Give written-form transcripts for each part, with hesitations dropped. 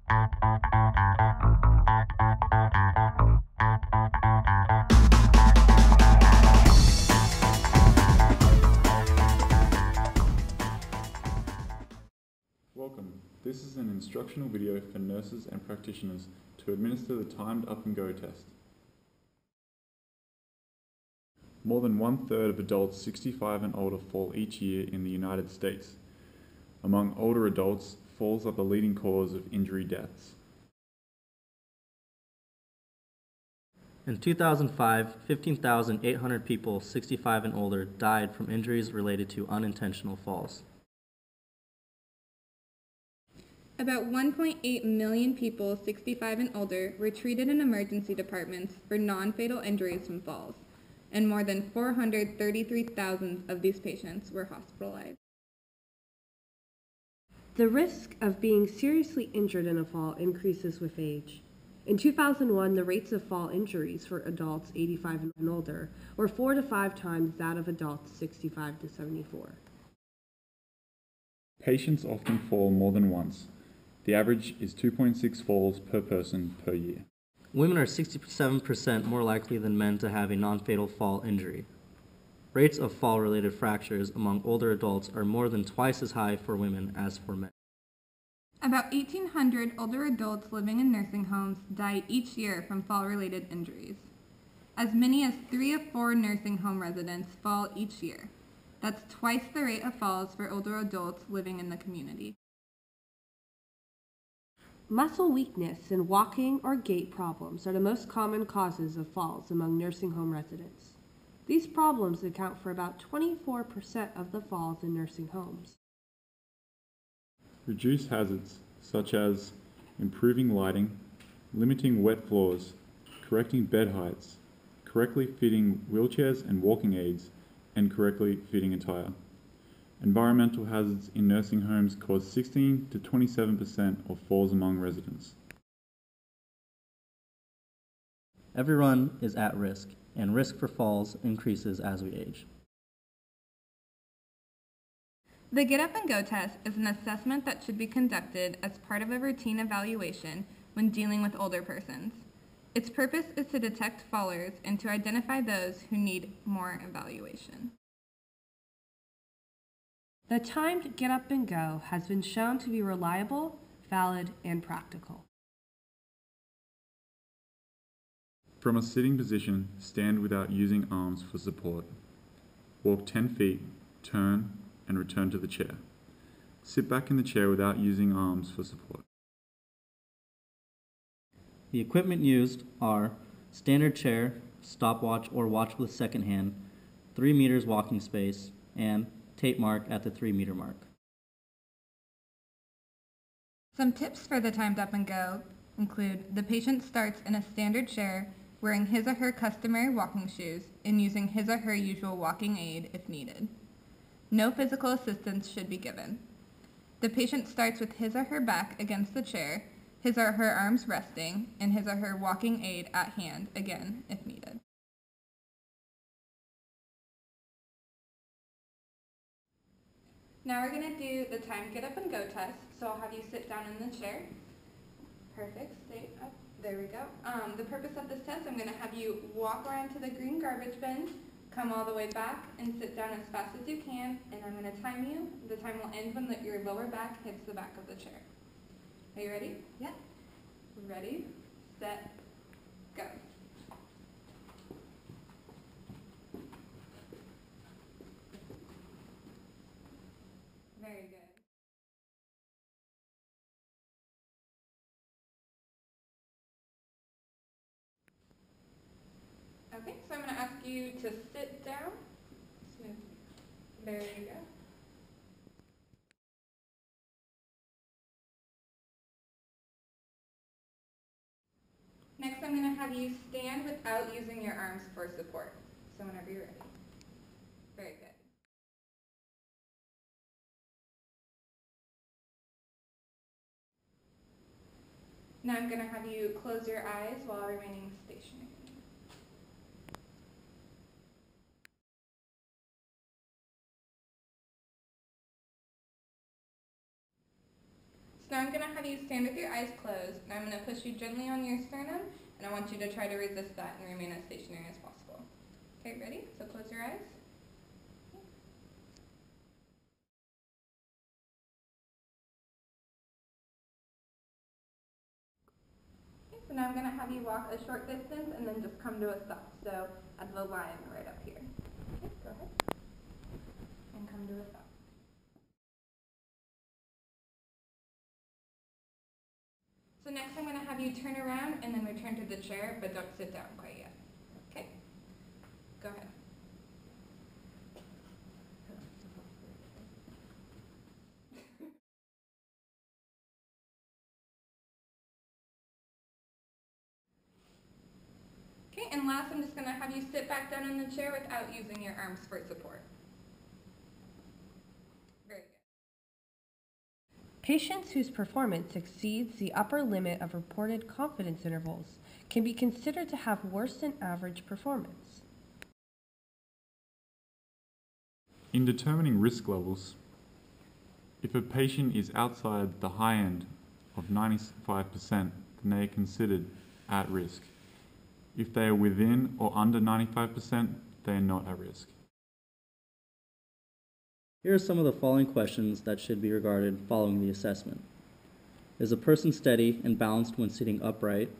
Welcome. This is an instructional video for nurses and practitioners to administer the timed up and go test. More than 1/3 of adults 65 and older fall each year in the United States. Among older adults, falls are the leading cause of injury deaths. In 2005, 15,800 people 65 and older died from injuries related to unintentional falls. About 1.8 million people 65 and older were treated in emergency departments for non-fatal injuries from falls, and more than 433,000 of these patients were hospitalized. The risk of being seriously injured in a fall increases with age. In 2001, the rates of fall injuries for adults 85 and older were 4 to 5 times that of adults 65 to 74. Patients often fall more than once. The average is 2.6 falls per person per year. Women are 67% more likely than men to have a non-fatal fall injury. Rates of fall-related fractures among older adults are more than twice as high for women as for men. About 1,800 older adults living in nursing homes die each year from fall-related injuries. As many as 3 of 4 nursing home residents fall each year. That's twice the rate of falls for older adults living in the community. Muscle weakness and walking or gait problems are the most common causes of falls among nursing home residents. These problems account for about 24% of the falls in nursing homes. Reduce hazards such as improving lighting, limiting wet floors, correcting bed heights, correctly fitting wheelchairs and walking aids, and correctly fitting attire. Environmental hazards in nursing homes cause 16 to 27% of falls among residents. Everyone is at risk, and risk for falls increases as we age. The Get Up and Go test is an assessment that should be conducted as part of a routine evaluation when dealing with older persons. Its purpose is to detect fallers and to identify those who need more evaluation. The timed Get Up and Go has been shown to be reliable, valid, and practical. From a sitting position, stand without using arms for support. Walk 10 feet, turn, and return to the chair. Sit back in the chair without using arms for support. The equipment used are standard chair, stopwatch or watch with second hand, 3 meters walking space, and tape mark at the 3-meter mark. Some tips for the timed up and go include the patient starts in a standard chair wearing his or her customary walking shoes and using his or her usual walking aid if needed. No physical assistance should be given. The patient starts with his or her back against the chair, his or her arms resting, and his or her walking aid at hand, again, if needed. Now we're going to do the timed Get Up and Go test, so I'll have you sit down in the chair. Perfect, stay up, there we go. The purpose of this test, I'm going to have you walk around to the green garbage bin, come all the way back, and sit down as fast as you can, and I'm going to time you. The time will end when your lower back hits the back of the chair. Are you ready? Yeah. Ready, set, go. Very good. Okay, so I'm going to ask you to sit down. There you go. Next, I'm going to have you stand without using your arms for support. So whenever you're ready. Very good. Now I'm going to have you close your eyes while remaining stationary. So now I'm going to have you stand with your eyes closed, and I'm going to push you gently on your sternum, and I want you to try to resist that and remain as stationary as possible. Okay, ready? So close your eyes. Okay, so now I'm going to have you walk a short distance and then just come to a stop. So at the line right up here. Okay, go ahead. And come to a stop. So next I'm going to have you turn around and then return to the chair, but don't sit down quite yet. Okay? Go ahead. Okay, and last I'm just going to have you sit back down in the chair without using your arms for support. Very good. Patients whose performance exceeds the upper limit of reported confidence intervals can be considered to have worse than average performance. In determining risk levels, if a patient is outside the high end of 95%, then they are considered at risk. If they are within or under 95%, they are not at risk. Here are some of the following questions that should be regarded following the assessment. Is the person steady and balanced when sitting upright?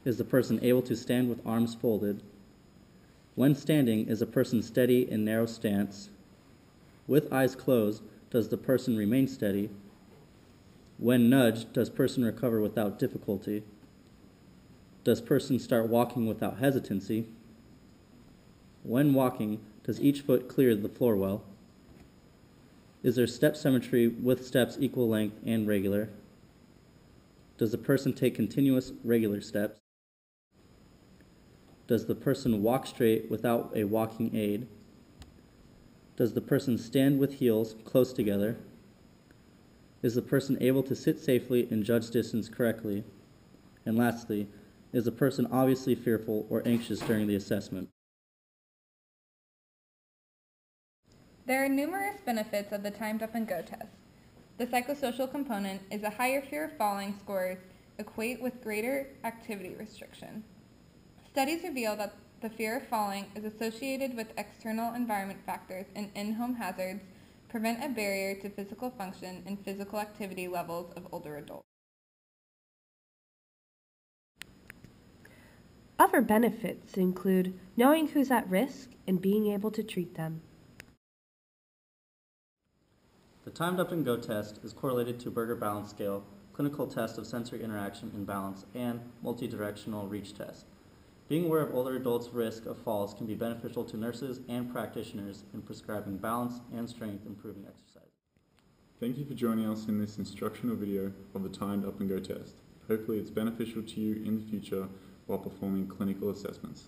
Is the person able to stand with arms folded? When standing, is a person steady in narrow stance? With eyes closed, does the person remain steady? When nudged, does person recover without difficulty? Does person start walking without hesitancy? When walking, does each foot clear the floor well? Is there step symmetry with steps equal length and regular? Does the person take continuous, regular steps? Does the person walk straight without a walking aid? Does the person stand with heels close together? Is the person able to sit safely and judge distance correctly? And lastly, is the person obviously fearful or anxious during the assessment? There are numerous benefits of the Timed Up and Go test. The psychosocial component is a higher fear of falling scores equate with greater activity restriction. Studies reveal that the fear of falling is associated with external environment factors and in-home hazards prevent a barrier to physical function and physical activity levels of older adults. Other benefits include knowing who's at risk and being able to treat them. The Timed Up and Go test is correlated to Berger Balance Scale, clinical test of sensory interaction and balance, and multidirectional reach test. Being aware of older adults' risk of falls can be beneficial to nurses and practitioners in prescribing balance and strength improving exercise. Thank you for joining us in this instructional video of the Timed Up and Go test. Hopefully it's beneficial to you in the future while performing clinical assessments.